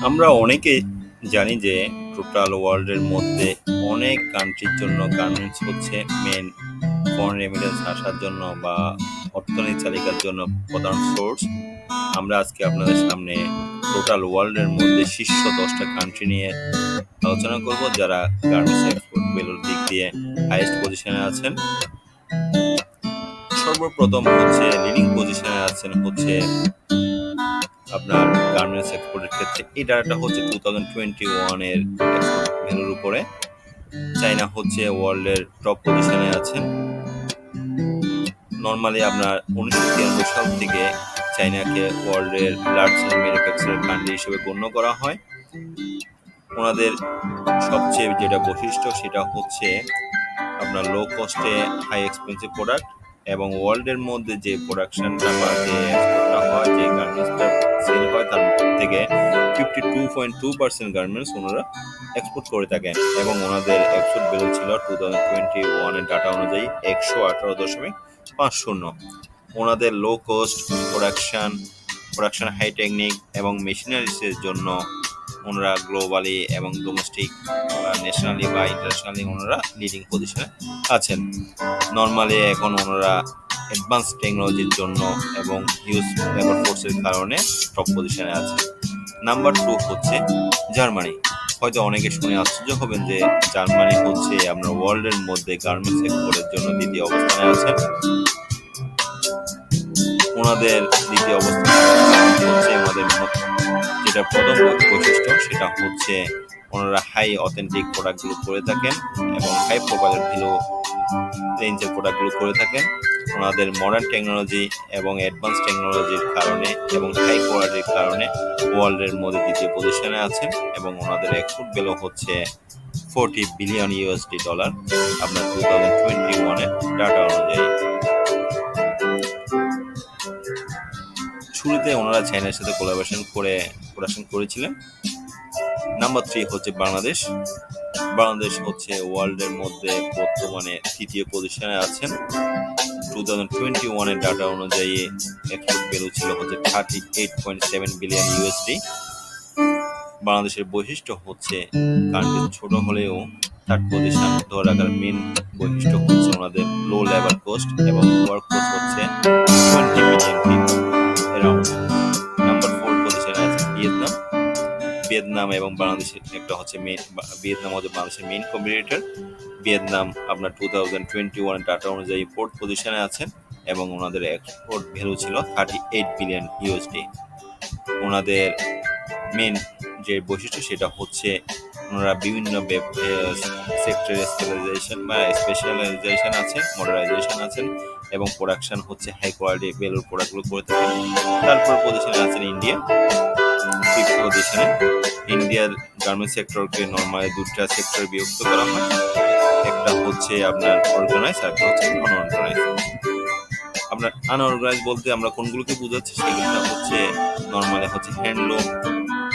আমরা অনেকেই জানি যে টোটাল ওয়ার্ল্ডের মধ্যে অনেক কান্ট্রির জন্য গার্মেন্টস হচ্ছে মেন ফরেন রেমিটেন্স আসার জন্য বা অর্থনীতি চালিকার জন্য প্রধান সোর্স। আমরা আজকে আপনাদের সামনে টোটাল ওয়ার্ল্ডের মধ্যে শীর্ষ 10টা কান্ট্রি নিয়ে আলোচনা করব যারা গার্মেন্টস এক্সপোর্ট ভ্যালুর দিক দিয়ে হাইয়েস্ট পজিশনে আছেন। সর্বপ্রথম হচ্ছে লিডিং পজিশনে আছেন হচ্ছে আপনার গার্মেন্টস এক্সপোর্টের ক্ষেত্রে এই ডাটাটা হচ্ছে 2021 এর এক্সপোর্ট ভ্যালুর উপরে। চায়না হচ্ছে ওয়ার্ল্ডের টপ পজিশনে আছেন। নর্মালি আপনার 1993 সাল থেকে চায়নাকে ওয়ার্ল্ডের লার্জেস্ট ম্যানুফ্যাকচারার কান্ট্রি হিসেবে গণ্য করা হয়। ওনাদের সবচেয়ে যেটা বৈশিষ্ট্য সেটা হচ্ছে আপনার লো কস্টে হাই এক্সপেন্সিভ প্রোডাক্ট এবং ওয়ার্ল্ডের মধ্যে যে প্রোডাকশনটা বা যে এক্সপোর্টটা হয়, যে গার্মেন্টসটা সেল হয় তার থেকে 52.2% গার্মেন্টস ওনারা এক্সপোর্ট করে থাকেন এবং ওনাদের এক্সপোর্ট ভ্যালু ছিল 2021 এর ডাটা অনুযায়ী 118.50। ওনাদের low cost production high technique এবং মেশিনারিজের জন্য ওনারা গ্লোবালি এবং ডোমেস্টিক ন্যাশনালি বা ইন্টারন্যাশনালি ওনারা লিডিং পজিশনে আছেন। নর্মালি এখন ওনারা অ্যাডভান্স টেকনোলজির জন্য এবং হিউজ লেবার ফোর্সের কারণে টপ পজিশনে আছে। নাম্বার 2 হচ্ছে জার্মানি। হয়তো অনেকে শুনে আশ্চর্য হবেন যে জার্মানি হচ্ছে আমরা ওয়ার্ল্ডের মধ্যে গার্মেন্টস এক্সপোর্টের জন্য দ্বিতীয় অবস্থানে আছেন। ওনাদের দ্বিতীয় অবস্থানে হচ্ছে ওনাদের যেটা প্রথম বৈশিষ্ট্য সেটা হচ্ছে ওনারা হাই অথেন্টিক প্রোডাক্টগুলো করে থাকেন এবং হাই প্রোফাইলের ভ্যালু রেঞ্জের প্রোডাক্টগুলো করে থাকেন। ওনাদের মডার্ন টেকনোলজি এবং অ্যাডভান্স টেকনোলজির কারণে এবং হাই কোয়ালিটির কারণে ওয়ার্ল্ডের মধ্যে দ্বিতীয় পজিশনে আছেন এবং ওনাদের এক্সপোর্ট ভ্যালু হচ্ছে $40 বিলিয়ন আপনার 2021 এর ডাটা অনুযায়ী। শুরুতে ওনারা চায়নার সাথে কোলাবোরেশন করে প্রোডাকশন করেছিলেন। নাম্বার 3 হচ্ছে বাংলাদেশ। বাংলাদেশ হচ্ছে ওয়ার্ল্ডের মধ্যে বর্তমানে তৃতীয় পজিশনে আছেন। 2021 এর ডাটা অনুযায়ী এক্সপোর্ট ভ্যালু ছিল হচ্ছে $38.7 বিলিয়ন। বাংলাদেশের বৈশিষ্ট্য হচ্ছে কান্ট্রি ছোট হলেও থার্ড পজিশন ধরে রাখার মেন বৈশিষ্ট্য হচ্ছে ওনাদের লো লেবার কস্ট এবং ওয়ার্ক ফোর্স হচ্ছে 20 মিলিয়ন পিপল অ্যারাউন্ড। নাম্বার 4 পজিশনে আছে ভিয়েতনাম। ভিয়েতনাম এবং বাংলাদেশের একটা হচ্ছে ভিয়েতনাম হচ্ছে বাংলাদেশের মেইন কম্পিটিটর। ভিয়েতনাম আপনার 2021 ডাটা অনুযায়ী 4th পজিশনে আছেন এবং ওনাদের এক্সপোর্ট ভ্যালু ছিল $38 বিলিয়ন। ওনাদের মেন যে বৈশিষ্ট্য সেটা হচ্ছে ওনারা বিভিন্ন সেক্টরে স্পেশালাইজেশন আছে, মডার্নাইজেশন আছেন এবং প্রোডাকশন হচ্ছে হাই কোয়ালিটি ভ্যালুর প্রোডাক্টগুলো করে থাকেন। তারপর পজিশনে আছেন ইন্ডিয়া। 5th পজিশনে ইন্ডিয়ার গার্মেন্টস সেক্টরকে নর্মালি দুটা সেক্টরে বিভক্ত করা হয়। একটা হচ্ছে আপনার অর্গানাইজ আর একটা হচ্ছে নন অর্গানাইজ। আপনার আনঅর্গানাইজ বলতে আমরা কোনগুলোকে বোঝাচ্ছি সেগুলো হচ্ছে নর্মালি হচ্ছে হ্যান্ডলুম,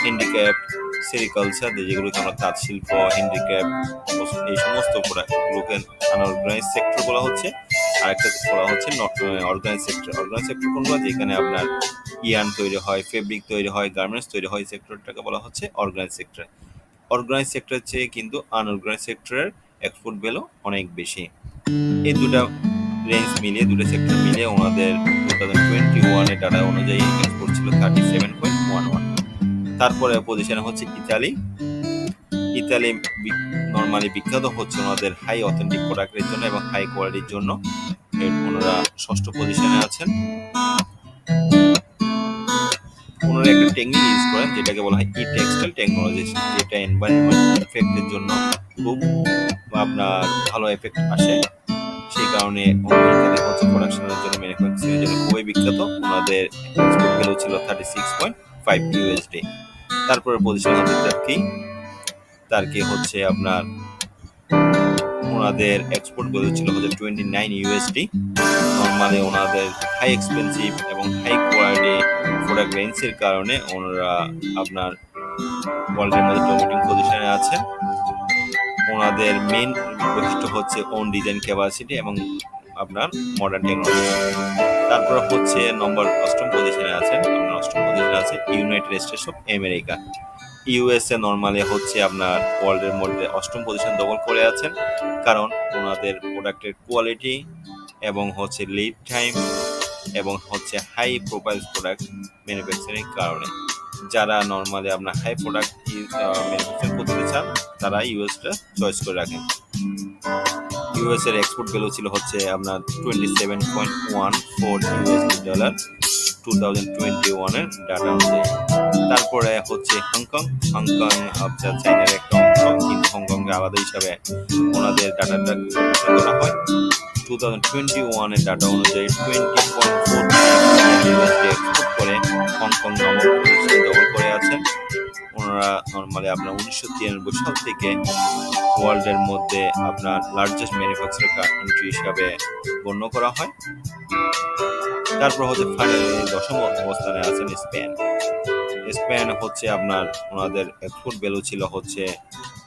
হ্যান্ডিক্যাপ্ট, সেরিকালচার যেগুলোকে আমরা তাঁত শিল্প, হ্যান্ডিক্যাপ্ট এই সমস্ত প্রোডাক্টগুলোকে আনঅর্গানাইজ সেক্টর বলা হচ্ছে। আর একটা বলা হচ্ছে অর্গানাইজ সেক্টর। অর্গানাইজ সেক্টর কোনগুলো যেখানে আপনার ইয়ার্ন তৈরি হয়, ফেব্রিক তৈরি হয়, গার্মেন্টস তৈরি হয়, সেক্টরটাকে বলা হচ্ছে অর্গানাইজ সেক্টর। অর্গানাইজ সেক্টরের চেয়ে কিন্তু আনঅর্গানাইজ সেক্টরের এক্সপোর্ট ভ্যালু অনেক বেশি। এই দুটা রেঞ্জ মিলিয়ে দুটো সেক্টর মিলিয়ে ওনাদের 2021 এর ডাটা অনুযায়ী এক্সপোর্ট ছিল 37.11। তারপরে পজিশনে হচ্ছে ইতালি। ইতালি নর্মালি বিখ্যাত হচ্ছে ওনাদের হাই অথেন্টিক প্রোডাক্টের জন্য এবং হাই কোয়ালিটির জন্য। ওনারা 6ষ্ঠ পজিশনে আছেন। ওনারা একটা টেকনিক ইউজ করেন যেটাকে বলা হয় টেক্সটাইল টেকনোলজি, যেটা এনভায়রনমেন্ট এফেক্টের জন্য খুব আপনার ভালো এফেক্ট আসে। সেই কারণে ইতালি হচ্ছে প্রোডাকশনের জন্য, ম্যানুফ্যাকচারিং এর জন্য খুবই বিখ্যাত। ওনাদের এক্সপোর্ট ভ্যালু ছিল $36.5। তারপরে পজিশন হচ্ছে টার্কি হচ্ছে আপনার ওনাদের এক্সপোর্ট ভ্যালু ছিল হচ্ছে $29। নর্মালি ওনাদের হাই এক্সপেন্সিভ এবং হাই কোয়ালিটি প্রোডাক্ট রেঞ্জের কারণে ওনারা আপনার ওয়ার্ল্ডের মধ্যে ডমিনেটিং পজিশনে আছেন। ওনাদের মেইন বৈশিষ্ট্য হচ্ছে ওন ডিজাইন ক্যাপাসিটি এবং আপনার মডার্ন টেকনোলজি। তারপর হচ্ছে 8ম পজিশনে আছেন। আপনার 8ম পজিশনে আছে United states of America. USA normally হচ্ছে আপনার ওয়ার্ল্ডের মধ্যে ৮ম পজিশন দখল করে আছেন, কারণ ওনাদের প্রোডাক্টের কোয়ালিটি এবং হচ্ছে লিড টাইম এবং হচ্ছে হাই প্রোফাইল প্রোডাক্ট ম্যানুফ্যাকচারিং কারণে। যারা নরমালি আপনার হাই প্রোডাক্ট ম্যানুফ্যাকচার করতে চান তারা ইউএসটা চয়েস করে রাখেন। ইউএস এর এক্সপোর্ট ভ্যালু ছিল হচ্ছে আপনার $27.14 2021 এর ডাটা অনুযায়ী। তারপরে হচ্ছে হংকং আপনার চাইনার একটা অংশ, কিন্তু হংকংকে আলাদা হিসাবে ওনাদের ডাটাটা করা হয়। 2021 এর ডাটা অনুযায়ী 20.4 এক্সপোর্ট করে হংকং নবম পজিশন দখল করে আছেন। ওনারা নরমালি আপনার 1993 সাল থেকে ওয়ার্ল্ডের মধ্যে আপনার লার্জেস্ট ম্যানুফ্যাকচারিং কান্ট্রি হিসাবে গণ্য করা হয়। তারপর হচ্ছে ফাইনালি 10ম অবস্থানে আছেন স্পেন। স্পেন হচ্ছে আপনার ওনাদের এক্সপোর্ট ভ্যালু ছিল হচ্ছে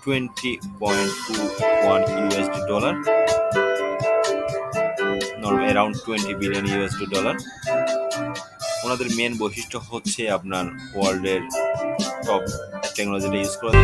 $20.21, অ্যারাউন্ড $20 বিলিয়ন। ওনাদের মেন বৈশিষ্ট্য হচ্ছে আপনার ওয়ার্ল্ডের টপ টেকনোলজিটা ইউজ করা।